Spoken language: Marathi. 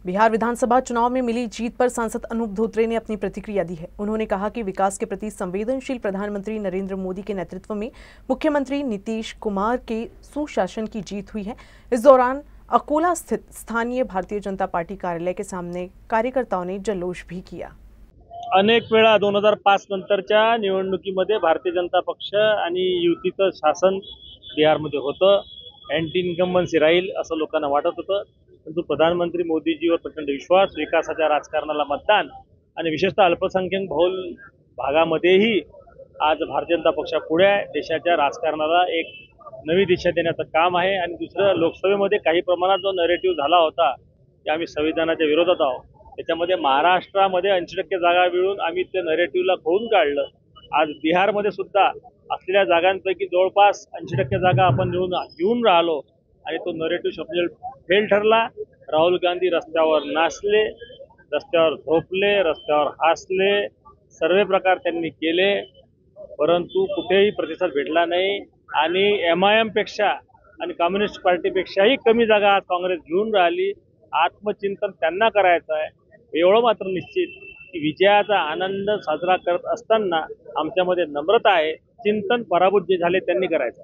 बिहार विधानसभा चुनाव में मिली जीत पर सांसद अनूप धोत्रे ने अपनी प्रतिक्रिया दी है। उन्होंने कहा कि विकास के प्रति संवेदनशील प्रधानमंत्री नरेंद्र मोदी के नेतृत्व में मुख्यमंत्री नीतीश कुमार के सुशासन की जीत हुई है। इस दौरान अकोला स्थित स्थानीय भारतीय जनता पार्टी कार्यालय के सामने कार्यकर्ताओं ने जल्लोष भी किया। अनेक वेळा 2005 नंतरच्या निवडणुकीमध्ये भारतीय जनता पक्ष आणि युतीचं शासन बिहारमध्ये होतं। अँटी इन्कम्बन्सी राहील असं लोकांना वाटत होतं, परंतु प्रधानमंत्री मोदीजीवर प्रचंड विश्वास, विकासाच्या राजकारणाला मतदान आणि विशेषतः अल्पसंख्याक बहुल भागामध्येही आज भारतीय जनता पक्ष पुढे आहे। देशाच्या राजकारणाला एक नवी दिशा देण्याचं काम आहे। आणि दुसरं, लोकसभेमध्ये काही प्रमाणात जो नरेटिव्ह झाला होता की आम्ही संविधानाच्या विरोधात आहोत, त्याच्यामध्ये महाराष्ट्रामध्ये 80% जागा मिळून आम्ही ते नरेटिव्हला खोडून काढलं। आज बिहारमध्ये सुद्धा असलेल्या जागांपैकी जवळपास 80% जागा आपण घेऊन राहिलो आणि तो नरेटिव्ह फेल ठरला। राहुल गांधी रस्त्यावर नाचले, रस्त्यावर झोपले, रस्त्यावर हसले, सर्व प्रकार त्यांनी केले, परंतु कुठेही प्रतिसाद भेटला नाही। आणि MIM पेक्षा आणि कम्युनिस्ट पार्टीपेक्षाही कमी जागा आज काँग्रेस घेऊन राहिली। आत्मचिंतन त्यांना करायचं आहे। एवढं मात्र निश्चित की विजयाचा आनंद साजरा करत असताना आमच्यामध्ये नम्रता आहे। चिंतन पराभूत जे झाले त्यांनी करायचं।